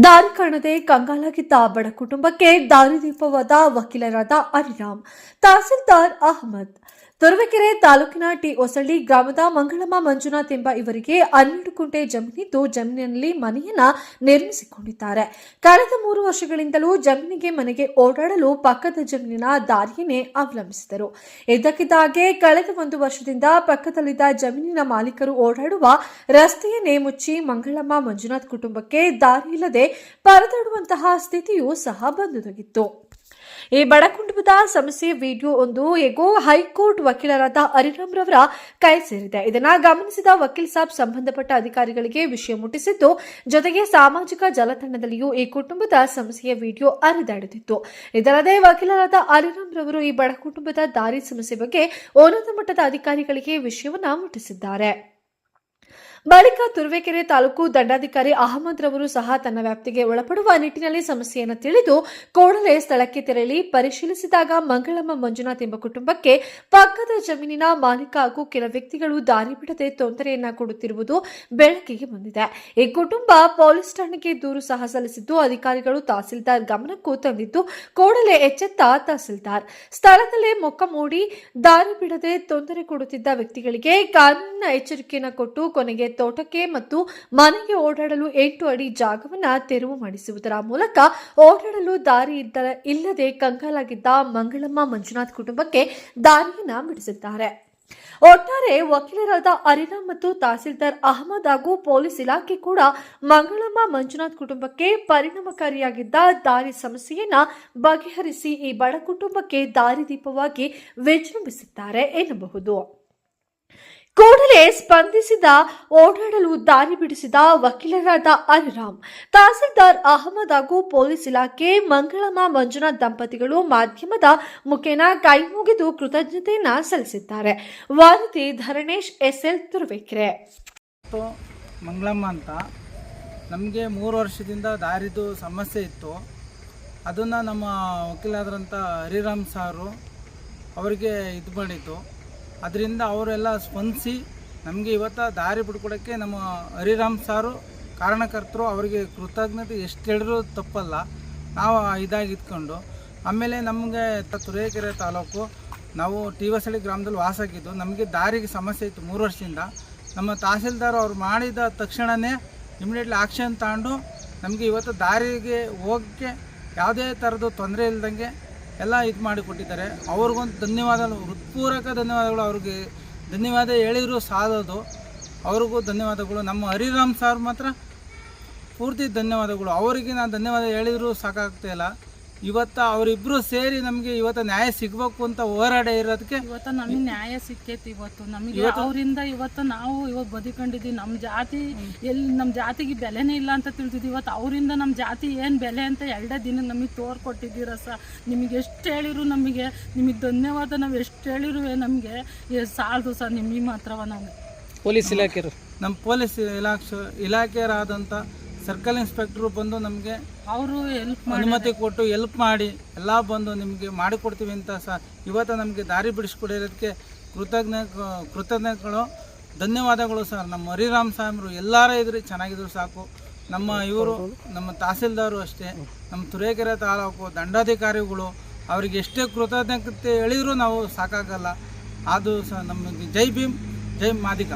ದಾರಿ ಕಾಣದೆ ಕಂಗಾಲಾಗಿದ್ದ ಬಡ ಕುಟುಂಬಕ್ಕೆ ದಾರಿದೀಪವಾದ ವಕೀಲರಾದ ಹರಿರಾಮ್. ತಹಸೀಲ್ದಾರ್ ಅಹಮದ್. ತುರುವೇಕೆರೆ ತಾಲೂಕಿನ ಟಿ ಹೊಸಳ್ಳಿ ಗ್ರಾಮದ ಮಂಗಳಮ್ಮ ಮಂಜುನಾಥ್ ಎಂಬ ಇವರಿಗೆ 12 ಗುಂಟೆ ಜಮೀನಿದ್ದು ಜಮೀನಿನಲ್ಲಿ ಮನೆಯನ್ನ ನಿರ್ಮಿಸಿಕೊಂಡಿದ್ದಾರೆ. ಕಳೆದ 3 ವರ್ಷಗಳಿಂದಲೂ ಜಮೀನಿಗೆ ಮನೆಗೆ ಓಡಾಡಲು ಪಕ್ಕದ ಜಮೀನಿನ ದಾರಿಯನ್ನೇ ಅವಲಂಬಿಸಿದರು. ಇದ್ದಕ್ಕಿದ್ದಾಗೆ ಕಳೆದ 1 ವರ್ಷದಿಂದ ಪಕ್ಕದಲ್ಲಿದ್ದ ಜಮೀನಿನ ಮಾಲೀಕರು ಓಡಾಡುವ ರಸ್ತೆಯನ್ನೇ ಮುಚ್ಚಿ ಮಂಗಳಮ್ಮ ಮಂಜುನಾಥ್ ಕುಟುಂಬಕ್ಕೆ ದಾರಿ ಇಲ್ಲದೆ ಪರದಾಡುವಂತಹ ಸ್ಥಿತಿಯೂ ಸಹ ಬಂದೊದಗಿತ್ತು. ಈ ಬಡ ಕುಟುಂಬದ ಸಮಸ್ಯೆ ವಿಡಿಯೋ ಒಂದು ಎಗೋ ಹೈಕೋರ್ಟ್ ವಕೀಲರಾದ ಹರಿರಾಮ್ ರವರ ಕೈ ಸೇರಿದೆ. ಇದನ್ನ ಗಮನಿಸಿದ ವಕೀಲ್ ಸಾಬ್ ಸಂಬಂಧಪಟ್ಟ ಅಧಿಕಾರಿಗಳಿಗೆ ವಿಷಯ ಮುಟ್ಟಿಸಿದ್ದು, ಜೊತೆಗೆ ಸಾಮಾಜಿಕ ಜಾಲತಾಣದಲ್ಲಿಯೂ ಈ ಕುಟುಂಬದ ಸಮಸ್ಯೆಯ ವಿಡಿಯೋ ಹರಿದಾಡುತ್ತಿತ್ತು. ಇದಲ್ಲದೆ ವಕೀಲರಾದ ಹರಿರಾಮ್ ರವರು ಈ ಬಡ ಕುಟುಂಬದ ದಾರಿ ಸಮಸ್ಯೆ ಬಗ್ಗೆ ಉನ್ನತ ಮಟ್ಟದ ಅಧಿಕಾರಿಗಳಿಗೆ ವಿಷಯವನ್ನ ಮುಟ್ಟಿಸಿದ್ದಾರೆ. ಬಳಿಕ ತುರುವೇಕೆರೆ ತಾಲೂಕು ದಂಡಾಧಿಕಾರಿ ಅಹಮದ್ ರವರು ಸಹ ತನ್ನ ವ್ಯಾಪ್ತಿಗೆ ಒಳಪಡುವ ನಿಟ್ಟಿನಲ್ಲಿ ಸಮಸ್ಯೆಯನ್ನು ತಿಳಿದು ಕೂಡಲೇ ಸ್ಥಳಕ್ಕೆ ತೆರಳಿ ಪರಿಶೀಲಿಸಿದಾಗ ಮಂಗಳಮ್ಮ ಮಂಜುನಾಥ್ ಎಂಬ ಕುಟುಂಬಕ್ಕೆ ಪಕ್ಕದ ಜಮೀನಿನ ಮಾಲೀಕ ಹಾಗೂ ಕೆಲ ವ್ಯಕ್ತಿಗಳು ದಾರಿ ಬಿಡದೆ ತೊಂದರೆಯನ್ನ ಕೊಡುತ್ತಿರುವುದು ಬೆಳಕಿಗೆ ಬಂದಿದೆ. ಈ ಕುಟುಂಬ ಪೊಲೀಸ್ ಠಾಣೆಗೆ ದೂರು ಸಹ ಸಲ್ಲಿಸಿದ್ದು, ಅಧಿಕಾರಿಗಳು ತಹಸೀಲ್ದಾರ್ ಗಮನಕ್ಕೂ ತಂದಿದ್ದು, ಕೂಡಲೇ ಎಚ್ಚೆತ್ತ ತಹಸೀಲ್ದಾರ್ ಸ್ಥಳದಲ್ಲೇ ಮೊಕ್ಕ ಮೂಡಿ ದಾರಿ ಬಿಡದೆ ತೊಂದರೆ ಕೊಡುತ್ತಿದ್ದ ವ್ಯಕ್ತಿಗಳಿಗೆ ಕಾನೂನಿನ ಎಚ್ಚರಿಕೆಯನ್ನು ಕೊಟ್ಟು ಕೊನೆಗೆ ತೋಟಕ್ಕೆ ಮತ್ತು ಮನೆಗೆ ಓಡಾಡಲು 8 ಅಡಿ ಜಾಗವನ್ನ ತೆರವು ಮಾಡಿಸುವುದರ ಮೂಲಕ ಓಡಾಡಲು ದಾರಿ ಇಲ್ಲದೆ ಕಂಗಾಲಾಗಿದ್ದ ಮಂಗಳಮ್ಮ ಮಂಜುನಾಥ್ ಕುಟುಂಬಕ್ಕೆ ದಾರಿಯನ್ನ ಬಿಡಿಸಿದ್ದಾರೆ. ಒಟ್ಟಾರೆ ವಕೀಲರಾದ ಹರಿರಾಮ್ ಮತ್ತು ತಹಸೀಲ್ದಾರ್ ಅಹಮದ್ ಹಾಗೂ ಪೊಲೀಸ್ ಇಲಾಖೆ ಕೂಡ ಮಂಗಳಮ್ಮ ಮಂಜುನಾಥ್ ಕುಟುಂಬಕ್ಕೆ ಪರಿಣಾಮಕಾರಿಯಾಗಿದ್ದ ದಾರಿ ಸಮಸ್ಯೆಯನ್ನ ಬಗೆಹರಿಸಿ ಈ ಬಡ ಕುಟುಂಬಕ್ಕೆ ದಾರಿದೀಪವಾಗಿ ವಿಜೃಂಭಿಸಿದ್ದಾರೆ ಎನ್ನಬಹುದು. ಕೂಡಲೇ ಸ್ಪಂದಿಸಿದ ಓಡಾಡಲು ದಾರಿ ಬಿಡಿಸಿದ ವಕೀಲರಾದ ಹರಿರಾಮ್, ತಹಸೀಲ್ದಾರ್ ಅಹಮದ್ ಹಾಗೂ ಪೊಲೀಸ್ ಇಲಾಖೆ ಮಂಗಳಮ್ಮ ಮಂಜುನಾಥ್ ದಂಪತಿಗಳು ಮಾಧ್ಯಮದ ಮುಖೇನ ಕೈ ಮುಗಿದು ಕೃತಜ್ಞತೆಯನ್ನ ಸಲ್ಲಿಸಿದ್ದಾರೆ. ವರದಿ ಧರಣೇಶ್ SL ತುರುವೇಕೆರೆ. ಮಂಗಳಮ್ಮ ಅಂತ ನಮಗೆ 3 ವರ್ಷದಿಂದ ದಾರಿದು ಸಮಸ್ಯೆ ಇತ್ತು. ಅದನ್ನು ನಮ್ಮ ವಕೀಲರಾದಂಥ ಹರಿರಾಮ್ ಸಾರು ಅವರಿಗೆ ಇದು ಮಾಡಿತ್ತು. ಅದರಿಂದ ಅವರೆಲ್ಲ ಸ್ಪಂದಿಸಿ ನಮಗೆ ಇವತ್ತು ದಾರಿ ಬಿಡ್ಕೊಡೋಕ್ಕೆ ನಮ್ಮ ಹರಿರಾಮ್ ಸಾರು ಕಾರಣಕರ್ತರು. ಅವರಿಗೆ ಕೃತಜ್ಞತೆ ಎಷ್ಟು ಹೇಳಿದ್ರು ತಪ್ಪಲ್ಲ. ನಾವು ಇದಾಗಿ ಇದ್ಕೊಂಡು ಆಮೇಲೆ ನಮಗೆ ತುರುವೇಕೆರೆ ತಾಲೂಕು ನಾವು ಟಿ ಹೊಸಳ್ಳಿ ಗ್ರಾಮದಲ್ಲಿ ವಾಸಾಗಿದ್ದು, ನಮಗೆ ದಾರಿಗೆ ಸಮಸ್ಯೆ ಇತ್ತು 3 ವರ್ಷದಿಂದ. ನಮ್ಮ ತಹಸೀಲ್ದಾರ್ ಅವ್ರು ಮಾಡಿದ ತಕ್ಷಣವೇ ಇಮಿಡಿಯೇಟ್ಲಿ ಆಕ್ಷನ್ ತಗೊಂಡು ನಮಗೆ ಇವತ್ತು ದಾರಿಗೆ ಹೋಗೋಕ್ಕೆ ಯಾವುದೇ ಥರದ್ದು ತೊಂದರೆ ಇಲ್ದಂಗೆ ಎಲ್ಲ ಇದು ಮಾಡಿಕೊಟ್ಟಿದ್ದಾರೆ. ಅವ್ರಿಗೊಂದು ಧನ್ಯವಾದಗಳು, ಹೃತ್ಪೂರ್ವಕ ಧನ್ಯವಾದಗಳು. ಅವ್ರಿಗೆ ಧನ್ಯವಾದ ಹೇಳಿದ್ರು ಸಾಲದು, ಅವ್ರಿಗೂ ಧನ್ಯವಾದಗಳು. ನಮ್ಮ ಹರಿರಾಮ್ ಸಾರ್ ಮಾತ್ರ ಪೂರ್ತಿ ಧನ್ಯವಾದಗಳು. ಅವರಿಗೆ ನಾನು ಧನ್ಯವಾದ ಹೇಳಿದ್ರು ಸಾಕಾಗ್ತಾಯಿಲ್ಲ. ಇವತ್ತು ಅವರಿಬ್ಬರು ಸೇರಿ ನಮಗೆ ಇವತ್ತು ನ್ಯಾಯ ಸಿಗಬೇಕು ಅಂತ ಹೋರಾಟ ಇರೋದಕ್ಕೆ ಇವತ್ತು ನಮಗೆ ನ್ಯಾಯ ಸಿಕ್ಕೈತಿ. ಇವತ್ತು ನಮಗೆ ಅವರಿಂದ ಇವತ್ತು ನಾವು ಇವತ್ತು ಬದುಕೊಂಡಿದ್ದೀವಿ. ನಮ್ಮ ಜಾತಿ ಎಲ್ಲಿ ನಮ್ಮ ಜಾತಿಗೆ ಬೆಲೆನೇ ಇಲ್ಲ ಅಂತ ತಿಳಿದಿದ್ವಿ. ಇವತ್ತು ಅವರಿಂದ ನಮ್ಮ ಜಾತಿ ಏನು ಬೆಲೆ ಅಂತ 2 ದಿನ ನಮಗೆ ತೋರ್ಕೊಟ್ಟಿದ್ದೀರ ಸರ್. ನಿಮಗೆ ಎಷ್ಟು ಹೇಳಿರು ನಿಮಗೆ ಧನ್ಯವಾದ. ನಾವು ಎಷ್ಟು ಹೇಳಿರು ನಮಗೆ ಸಾಲದು ಸರ್. ನಿಮಗೆ ಮಾತ್ರವ ನಾವು ಪೊಲೀಸ್ ಇಲಾಖೆಯರು, ನಮ್ಮ ಪೊಲೀಸ್ ಇಲಾಖೆಯರಾದಂಥ ಸರ್ಕಲ್ ಇನ್ಸ್ಪೆಕ್ಟ್ರು ಬಂದು ನಮಗೆ ಅವರು ಅನುಮತಿ ಕೊಟ್ಟು ಹೆಲ್ಪ್ ಮಾಡಿ ಎಲ್ಲ ಬಂದು ನಿಮಗೆ ಮಾಡಿಕೊಡ್ತೀವಿ ಅಂತ ಇವತ್ತು ನಮಗೆ ದಾರಿ ಬಿಡಿಸ್ಕೊಡಿರೋದಕ್ಕೆ ಕೃತಜ್ಞತೆಗಳು, ಧನ್ಯವಾದಗಳು ಸರ್. ನಮ್ಮ ಹರಿರಾಮ್ ಸಾಹೇಬರು ಎಲ್ಲರೂ ಇದ್ರೆ ಚೆನ್ನಾಗಿದ್ರು ಸಾಕು. ನಮ್ಮ ತಹಸೀಲ್ದಾರು ಅಷ್ಟೇ, ನಮ್ಮ ತುರುವೇಕೆರೆ ತಾಲೂಕು ದಂಡಾಧಿಕಾರಿಗಳು ಅವರಿಗೆ ಎಷ್ಟೇ ಕೃತಜ್ಞತೆ ಹೇಳಿದರೂ ನಾವು ಸಾಕಾಗಲ್ಲ. ಅದು ಸಹ ನಮಗೆ ಜೈ ಭೀಮ್, ಜೈ ಮಾದಿಗ.